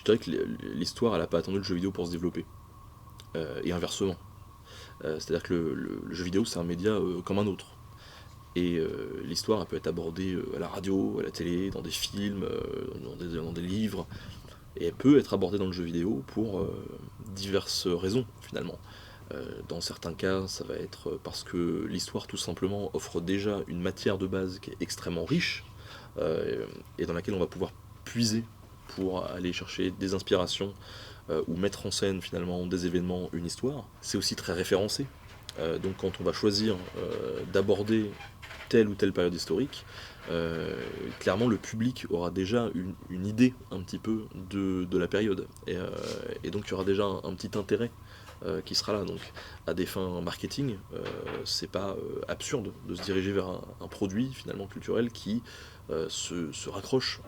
Je dirais que l'histoire, elle a pas attendu le jeu vidéo pour se développer, et inversement. C'est-à-dire que le jeu vidéo, c'est un média comme un autre. Et l'histoire, elle peut être abordée à la radio, à la télé, dans des films, dans des livres, et elle peut être abordée dans le jeu vidéo pour diverses raisons, finalement. Dans certains cas, ça va être parce que l'histoire, tout simplement, offre déjà une matière de base qui est extrêmement riche, et dans laquelle on va pouvoir puiser pour aller chercher des inspirations ou mettre en scène finalement des événements, une histoire. C'est aussi très référencé. Donc quand on va choisir d'aborder telle ou telle période historique, clairement le public aura déjà une idée un petit peu de la période. Et donc il y aura déjà un petit intérêt qui sera là. Donc à des fins marketing, c'est pas absurde de se diriger vers un produit finalement culturel qui se raccroche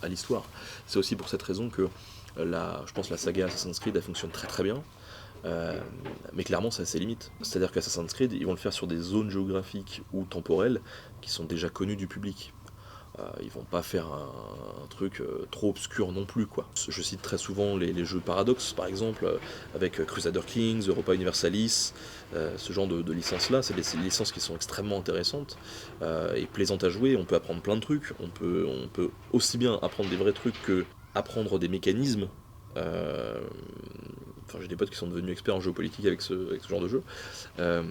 à l'histoire. C'est aussi pour cette raison que je pense la saga Assassin's Creed elle fonctionne très très bien. Euh, mais clairement, ça a ses limites. C'est-à-dire qu'Assassin's Creed, ils vont le faire sur des zones géographiques ou temporelles qui sont déjà connues du public. Ils vont pas faire un truc trop obscur non plus, quoi. Je cite très souvent les jeux Paradox, par exemple, avec Crusader Kings, Europa Universalis, ce genre de licences-là. C'est des licences qui sont extrêmement intéressantes et plaisantes à jouer. On peut apprendre plein de trucs. On peut aussi bien apprendre des vrais trucs que apprendre des mécanismes. Euh, Enfin, j'ai des potes qui sont devenus experts en géopolitique avec ce genre de jeu. Euh,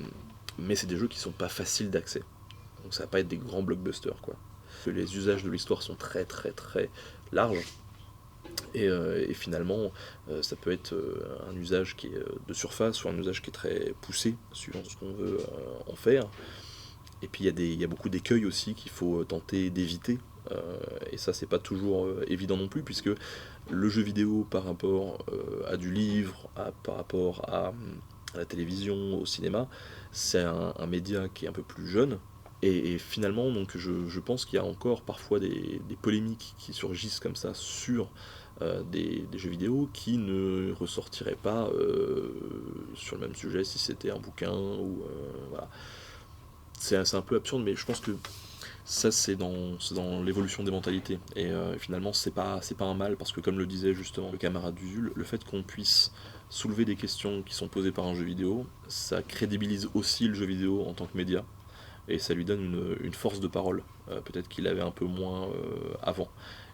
mais c'est des jeux qui sont pas faciles d'accès. Donc ça va pas être des grands blockbusters, quoi. Les usages de l'histoire sont très très très larges. Et finalement, ça peut être un usage qui est de surface ou un usage qui est très poussé, suivant ce qu'on veut en faire. Et puis il y a beaucoup d'écueils aussi qu'il faut tenter d'éviter. Et ça, c'est pas toujours évident non plus, puisque le jeu vidéo par rapport à du livre, par rapport à la télévision, au cinéma, c'est un média qui est un peu plus jeune. Et finalement, donc, je pense qu'il y a encore parfois des polémiques qui surgissent comme ça sur des jeux vidéo qui ne ressortiraient pas sur le même sujet si c'était un bouquin ou voilà. C'est un peu absurde, mais je pense que ça, c'est dans l'évolution des mentalités. Et finalement, c'est pas un mal, parce que comme le disait justement le camarade Usul, le fait qu'on puisse soulever des questions qui sont posées par un jeu vidéo, ça crédibilise aussi le jeu vidéo en tant que média, et ça lui donne une force de parole, peut-être qu'il avait un peu moins avant.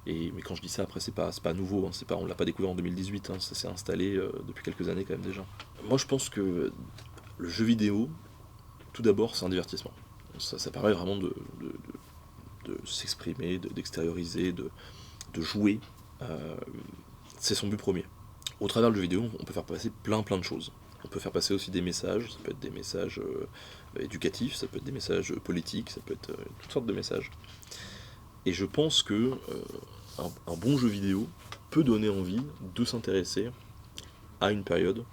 Mais quand je dis ça, après, c'est pas nouveau, hein, on l'a pas découvert en 2018, hein, ça s'est installé depuis quelques années quand même déjà. Moi, je pense que le jeu vidéo, tout d'abord, c'est un divertissement. Ça permet vraiment de s'exprimer, d'extérioriser, de jouer. Euh, c'est son but premier. Au travers du jeu vidéo, on peut faire passer plein plein de choses. On peut faire passer aussi des messages, ça peut être des messages éducatifs, ça peut être des messages politiques, ça peut être toutes sortes de messages. Et je pense que un bon jeu vidéo peut donner envie de s'intéresser à une période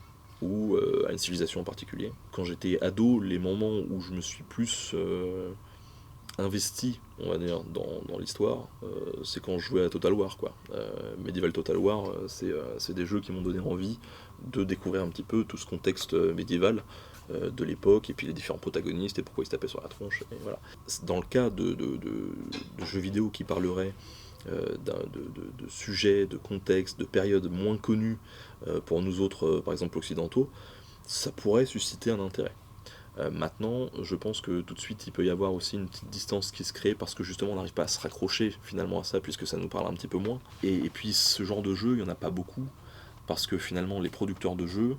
ou à une civilisation en particulier. Quand j'étais ado, les moments où je me suis plus investi, on va dire, dans l'histoire, c'est quand je jouais à Total War, quoi. Medieval Total War, c'est des jeux qui m'ont donné envie de découvrir un petit peu tout ce contexte médiéval de l'époque, et puis les différents protagonistes, et pourquoi ils se tapaient sur la tronche, et voilà. Dans le cas de jeux vidéo qui parleraient de sujets, de contextes, de périodes moins connues pour nous autres, par exemple occidentaux, ça pourrait susciter un intérêt. Maintenant, je pense que tout de suite, il peut y avoir aussi une petite distance qui se crée parce que justement, on n'arrive pas à se raccrocher finalement à ça puisque ça nous parle un petit peu moins. Et puis, ce genre de jeu, il n'y en a pas beaucoup parce que finalement, les producteurs de jeux,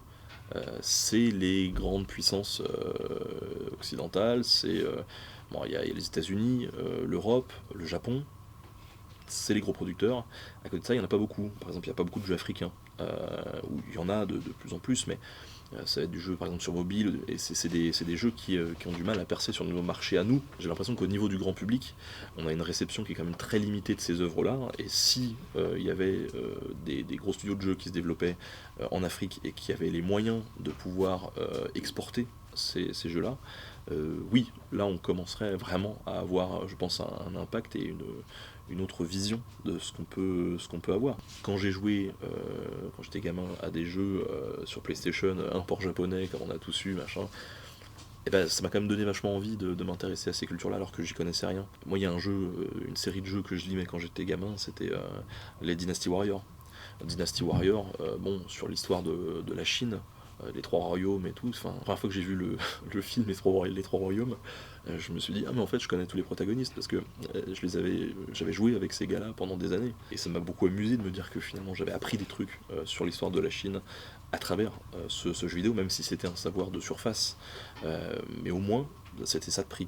c'est les grandes puissances occidentales. Bon, il y a les États-Unis, l'Europe, le Japon. C'est les gros producteurs. À côté de ça, il n'y en a pas beaucoup. Par exemple, il n'y a pas beaucoup de jeux africains. Où il y en a de plus en plus, mais ça va être du jeu par exemple sur mobile, et c'est des jeux qui ont du mal à percer sur nos marchés à nous. J'ai l'impression qu'au niveau du grand public, on a une réception qui est quand même très limitée de ces œuvres-là, et si il y avait des gros studios de jeux qui se développaient en Afrique et qui avaient les moyens de pouvoir exporter ces jeux-là, oui, là on commencerait vraiment à avoir, je pense, un impact et une autre vision de ce qu'on peut avoir. Quand j'ai joué, quand j'étais gamin, à des jeux sur PlayStation, un port japonais, comme on a tous eu, machin, et ben, ça m'a quand même donné vachement envie de m'intéresser à ces cultures-là alors que j'y connaissais rien. Moi, il y a une série de jeux que je limais quand j'étais gamin, c'était les Dynasty Warriors. Dynasty Warrior, bon, sur l'histoire de la Chine, les trois royaumes et tout, enfin, la première fois que j'ai vu le film les trois royaumes, je me suis dit, ah mais en fait je connais tous les protagonistes, parce que j'avais joué avec ces gars-là pendant des années, et ça m'a beaucoup amusé de me dire que finalement j'avais appris des trucs sur l'histoire de la Chine à travers ce jeu vidéo, même si c'était un savoir de surface, mais au moins c'était ça de prix.